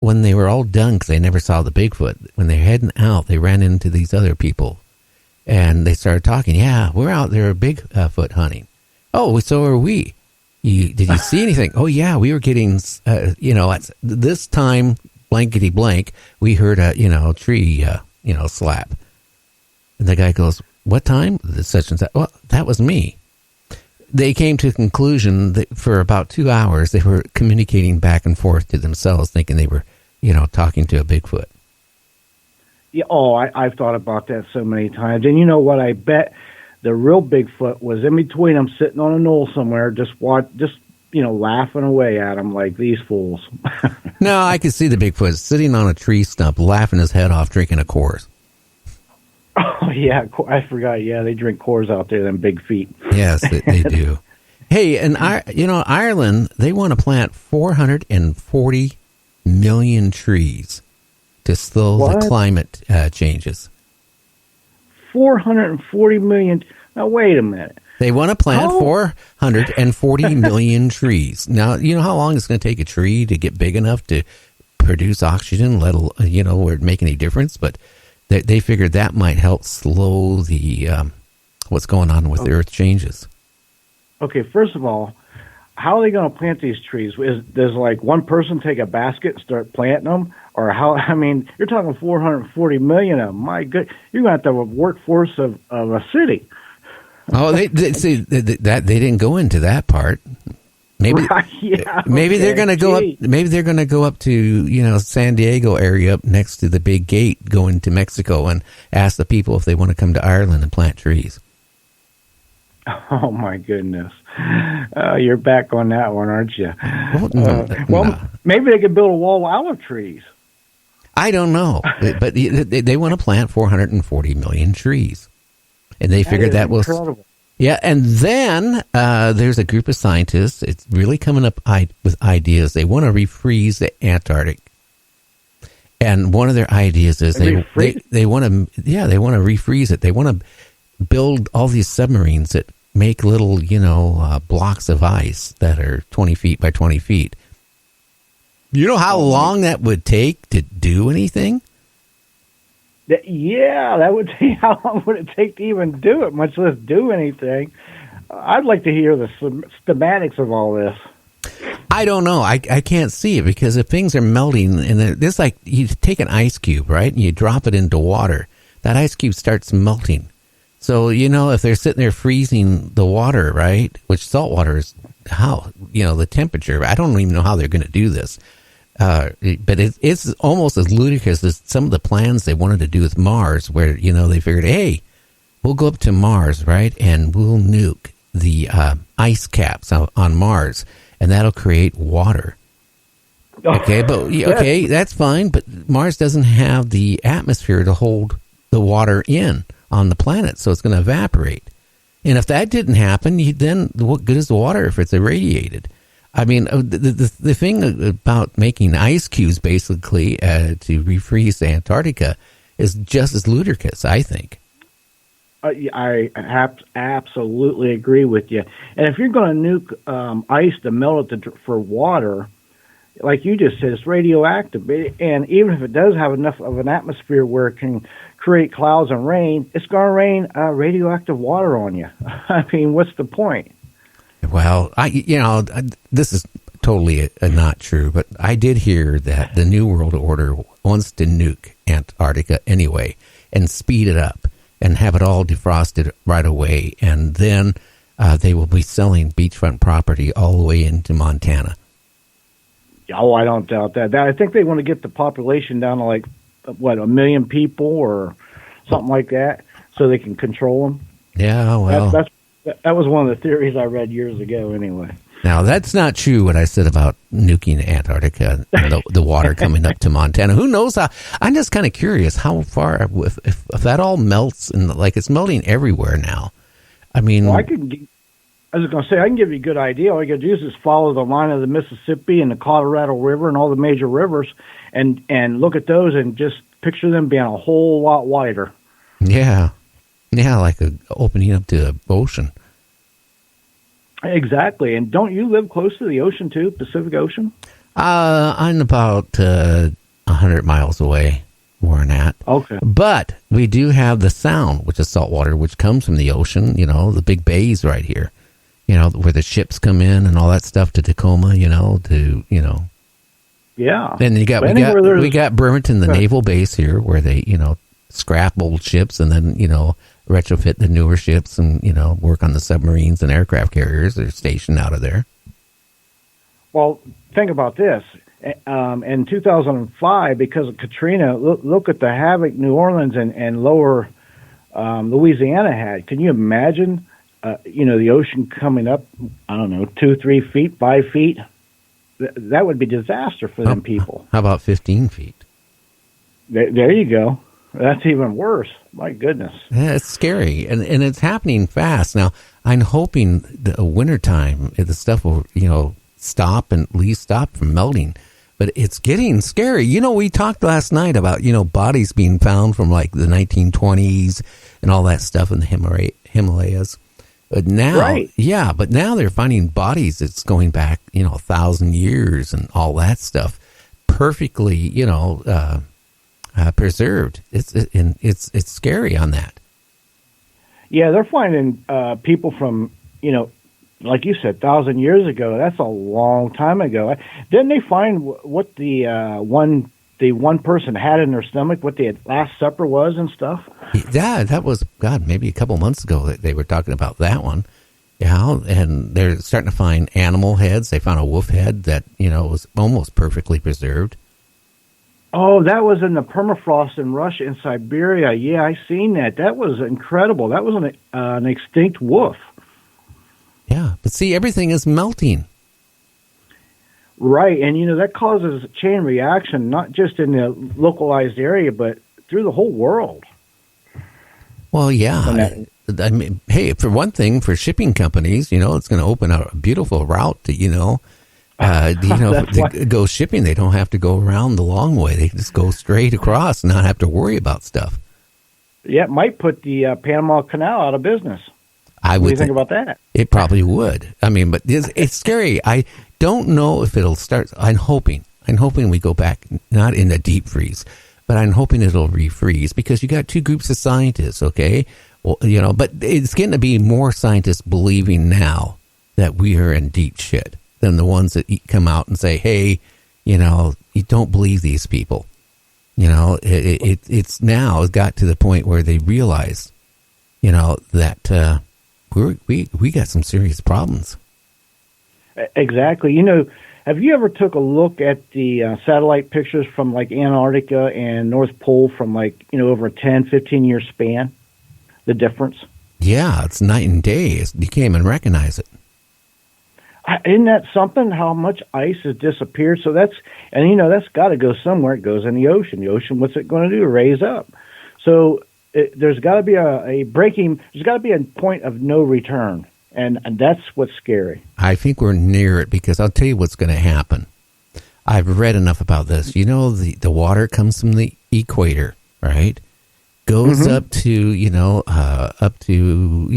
when they were all done, because they never saw the Bigfoot, when they're heading out, they ran into these other people, and they started talking. Yeah, we're out there Bigfoot hunting. Oh, so are we. Did you see anything? Oh, yeah, we were getting, at this time, blankety blank, we heard a, tree, slap. And the guy goes, what time? Such and such. Well, that was me. They came to a conclusion that for about 2 hours, they were communicating back and forth to themselves, thinking they were, talking to a Bigfoot. Yeah. Oh, I've thought about that so many times. And you know what? I bet the real Bigfoot was in between them, sitting on a knoll somewhere, just laughing away at them like these fools. No, I could see the Bigfoot sitting on a tree stump, laughing his head off, drinking a Coors. Oh, yeah, I forgot. Yeah, they drink Coors out there, them big feet. Yes, they do. Hey, and Ireland, they want to plant 440 million trees to slow the climate changes. 440 million. Now, wait a minute. They want to plant 440 million trees. Now, you know how long it's going to take a tree to get big enough to produce oxygen, where it make any difference, but they figured that might help slow the what's going on with the earth changes. Okay, first of all, how are they going to plant these trees? Does like one person take a basket and start planting them? Or how? I mean, you're talking 440 million of them. My good, you're going to have a workforce of a city. Oh, they see that they didn't go into that part. Maybe, right, yeah, maybe they're going to go up. Maybe they're going to go up to San Diego area up next to the big gate going to Mexico and ask the people if they want to come to Ireland and plant trees. Oh my goodness, you're back on that one, aren't you? No. Maybe they could build a wall of olive trees. I don't know, but they want to plant 440 million trees, and they figured that was incredible. Yeah, and then there's a group of scientists. It's really coming up with ideas. They want to refreeze the Antarctic, and one of their ideas is they want to refreeze it. They want to build all these submarines that make little blocks of ice that are 20 feet by 20 feet. You know how long that would take to do anything? Yeah, that would take. How long would it take to even do it, much less do anything? I'd like to hear the schematics of all this. I don't know. I can't see it because if things are melting, and it's like you take an ice cube, right, and you drop it into water, that ice cube starts melting. So, if they're sitting there freezing the water, right, which salt water is the temperature, I don't even know how they're going to do this. But it's almost as ludicrous as some of the plans they wanted to do with Mars, where, they figured, hey, we'll go up to Mars, right, and we'll nuke the ice caps on Mars, and that'll create water. Okay, that's fine, but Mars doesn't have the atmosphere to hold the water in on the planet, so it's going to evaporate. And if that didn't happen, then what good is the water if it's irradiated? I mean, the thing about making ice cubes basically to refreeze Antarctica is just as ludicrous, I think. I absolutely agree with you. And if you're going to nuke ice to melt it for water, like you just said, it's radioactive. And even if it does have enough of an atmosphere where it can create clouds and rain, it's going to rain radioactive water on you. I mean, what's the point? Well, this is totally not true, but I did hear that the New World Order wants to nuke Antarctica anyway and speed it up and have it all defrosted right away, and then they will be selling beachfront property all the way into Montana. Oh, I don't doubt that. I think they want to get the population down to like, 1 million people or something like that, so they can control them. Yeah, well, that was one of the theories I read years ago. Anyway, now that's not true. What I said about nuking Antarctica and the water coming up to Montana. Who knows how? I'm just kind of curious how far if that all melts and like it's melting everywhere now. I mean, I was going to say I can give you a good idea. All you got to do is just follow the line of the Mississippi and the Colorado River and all the major rivers, and look at those and just picture them being a whole lot wider. Yeah, like opening up to the ocean. Exactly. And don't you live close to the ocean too, Pacific Ocean? I'm about 100 miles away where I'm at. Okay. But we do have the Sound, which is salt water, which comes from the ocean, the big bays right here, where the ships come in and all that stuff to Tacoma, Yeah. And we got Bremerton, the naval base here, where they, scrap old ships and then, retrofit the newer ships and, work on the submarines and aircraft carriers that are stationed out of there. Well, think about this. In 2005, because of Katrina, look at the havoc New Orleans and lower Louisiana had. Can you imagine, the ocean coming up, 2, 3 feet, 5 feet? That would be disaster for them people. How about 15 feet? There you go. That's even worse. My goodness. Yeah, it's scary, and it's happening fast. Now, I'm hoping the wintertime, the stuff will, stop and at least stop from melting. But it's getting scary. We talked last night about, bodies being found from like the 1920s and all that stuff in the Himalayas. But now, right. Yeah, but now they're finding bodies that's going back, 1,000 years and all that stuff, perfectly, preserved. It's scary on that. Yeah, they're finding people from, like you said, 1,000 years ago. That's a long time ago. Didn't they find what the one person had in their stomach, what the Last Supper was and stuff? Yeah, that was, maybe a couple months ago that they were talking about that one. Yeah, and they're starting to find animal heads. They found a wolf head that, was almost perfectly preserved. Oh, that was in the permafrost in Russia and Siberia. Yeah, I seen that. That was incredible. That was an extinct wolf. Yeah, but see, everything is melting. Right, and that causes a chain reaction, not just in the localized area, but through the whole world. Well, yeah. I mean, hey, for one thing, for shipping companies, it's going to open up a beautiful route to, go shipping. They don't have to go around the long way. They just go straight across and not have to worry about stuff. Yeah, it might put the Panama Canal out of business. What do you think about that? It probably would. I mean, but it's scary. I don't know if it'll start. I'm hoping we go back, not in a deep freeze, but I'm hoping it'll refreeze because you got two groups of scientists, okay? Well, but it's getting to be more scientists believing now that we are in deep shit than the ones that come out and say, hey, you don't believe these people. It's now got to the point where they realize, that we got some serious problems. Exactly. Have you ever took a look at the satellite pictures from like Antarctica and North Pole from like, over a 10, 15-year span? The difference? Yeah, it's night and day. You can't even recognize it. Isn't that something, how much ice has disappeared? So that's got to go somewhere. It goes in the ocean. The ocean, what's it going to do? Raise up. So there's got to be there's got to be a point of no return. And that's what's scary. I think we're near it because I'll tell you what's going to happen. I've read enough about this. The water comes from the equator, right? Goes up to,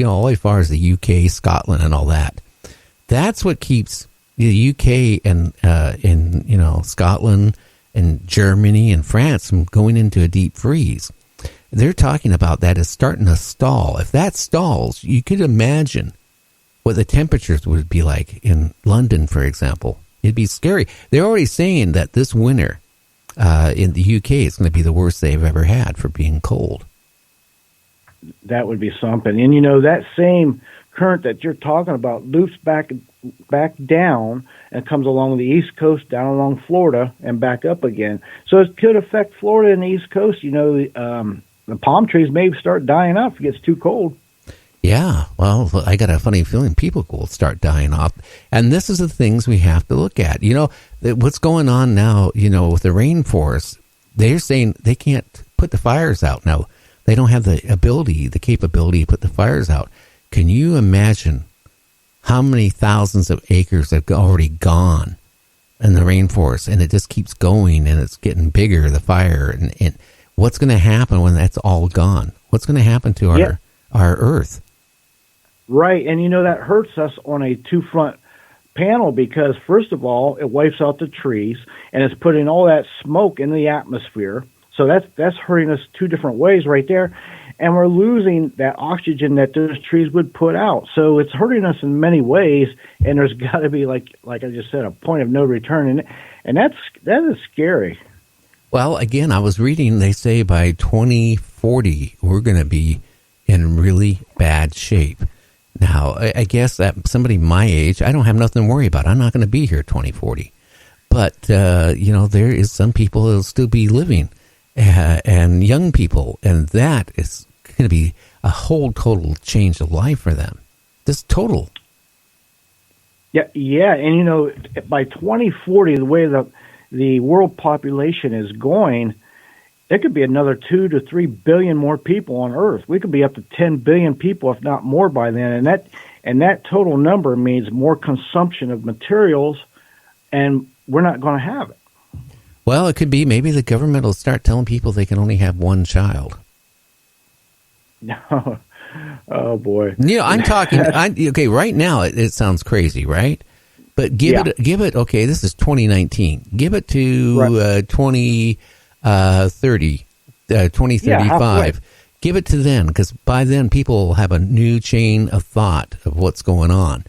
all as far as the UK, Scotland, and all that. That's what keeps the UK and, Scotland and Germany and France from going into a deep freeze. They're talking about that as starting to stall. If that stalls, you could imagine what the temperatures would be like in London, for example. It'd be scary. They're already saying that this winter in the UK is going to be the worst they've ever had for being cold. That would be something. And, that same current that you're talking about loops back down and comes along the East Coast, down along Florida, and back up again. So it could affect Florida and the East Coast. The palm trees may start dying off if it gets too cold. Yeah, well, I got a funny feeling people will start dying off. And this is the things we have to look at. What's going on now, with the rainforest, they're saying they can't put the fires out now. They don't have the capability to put the fires out. Can you imagine how many thousands of acres have already gone in the rainforest? And it just keeps going and it's getting bigger, the fire. And what's going to happen when that's all gone? What's going to happen to our Earth? Right, and that hurts us on a two-front panel because, first of all, it wipes out the trees and it's putting all that smoke in the atmosphere. So that's hurting us two different ways right there. And we're losing that oxygen that those trees would put out. So it's hurting us in many ways, and there's got to be, like I just said, a point of no return. And that is scary. Well, again, I was reading, they say by 2040, we're going to be in really bad shape. Now, I guess that somebody my age, I don't have nothing to worry about. I'm not going to be here 2040. But, there is some people that will still be living, and young people, and that is going to be a whole total change of life for them. Just total. Yeah, and, by 2040, the way the world population is going, there could be another 2 to 3 billion more people on Earth. We could be up to 10 billion people, if not more, by then. And that total number means more consumption of materials, and we're not going to have it. Well, it could be maybe the government will start telling people they can only have one child. No. Oh, boy. I'm talking, okay, right now it sounds crazy, right? But give it, okay, this is 2019. Give it to 2030, 2035. Give it to then, because by then people will have a new chain of thought of what's going on.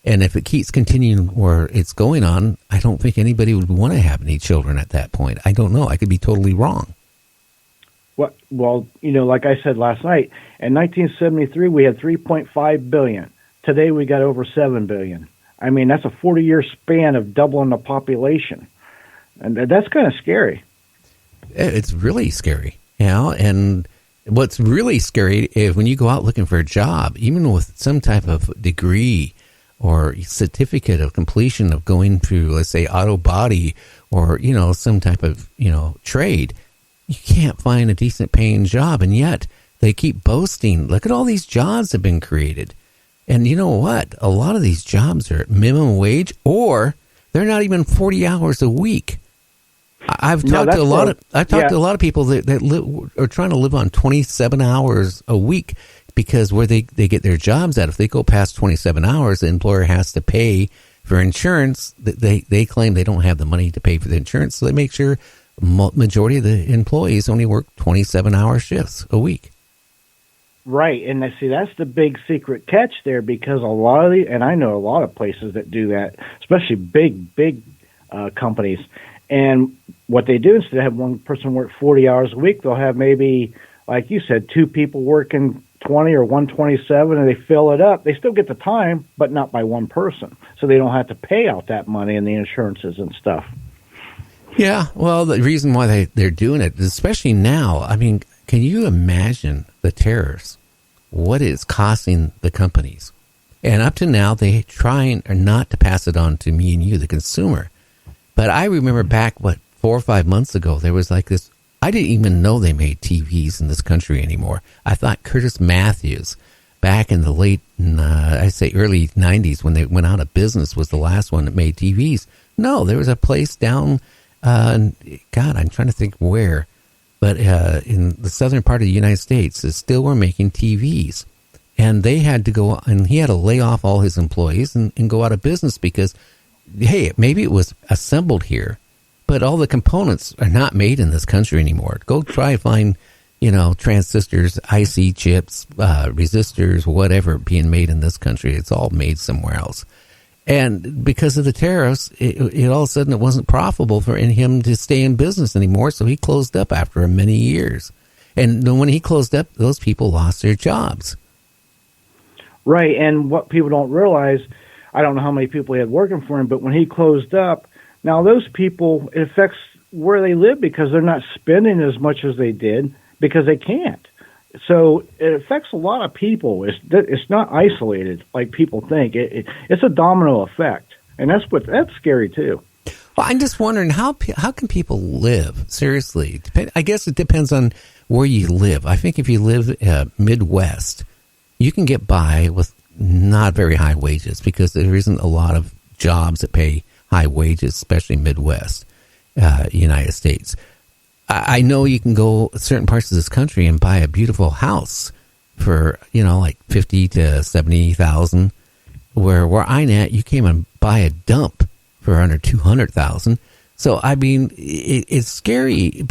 And if it keeps continuing where it's going on, I don't think anybody would want to have any children at that point. I don't know. I could be totally wrong. Well, like I said last night, in 1973, we had 3.5 billion. Today, we got over 7 billion. I mean, that's a 40-year span of doubling the population. And that's kind of scary. It's really scary, and what's really scary is when you go out looking for a job, even with some type of degree or certificate of completion of going through, let's say, auto body or, some type of, trade, you can't find a decent paying job. And yet they keep boasting, look at all these jobs that have been created. And you know what? A lot of these jobs are at minimum wage, or they're not even 40 hours a week. I've talked to a lot of people that are trying to live on 27 hours a week, because where they get their jobs at, if they go past 27 hours, the employer has to pay for insurance. They claim they don't have the money to pay for the insurance, so they make sure majority of the employees only work 27-hour shifts a week. Right, and see, that's the big secret catch there, because a lot of and I know a lot of places that do that, especially big companies. And what they do, instead of having one person work 40 hours a week, they'll have maybe, like you said, 2 people working 20 or 127, and they fill it up. They still get the time, but not by one person. So they don't have to pay out that money and the insurances and stuff. Yeah, well, the reason why they're doing it, especially now, I mean, can you imagine the tariffs, what it's costing the companies? And up to now, they try not to pass it on to me and you, the consumer. But I remember back, 4 or 5 months ago, there was like this, I didn't even know they made TVs in this country anymore. I thought Curtis Matthews, back in the early 90s, when they went out of business, was the last one that made TVs. No, there was a place down, I'm trying to think where, but in the southern part of the United States, they still were making TVs. And they had to go, and he had to lay off all his employees and go out of business because, hey, maybe it was assembled here, but all the components are not made in this country anymore. Go try to find, transistors, IC chips, resistors, whatever being made in this country. It's all made somewhere else. And because of the tariffs, it all of a sudden it wasn't profitable for him to stay in business anymore, so he closed up after many years. And when he closed up, those people lost their jobs. Right, and what people don't realize, I don't know how many people he had working for him, but when he closed up, now those people, it affects where they live because they're not spending as much as they did because they can't. So it affects a lot of people. It's not isolated like people think. It's a domino effect, and that's scary too. Well, I'm just wondering how can people live? Seriously, I guess it depends on where you live. I think if you live Midwest, you can get by with not very high wages because there isn't a lot of jobs that pay high wages, especially Midwest, United States. I know you can go certain parts of this country and buy a beautiful house for, like $50,000 to $70,000. where I'm at, you came and buy a dump for under 200,000. So I mean, it's scary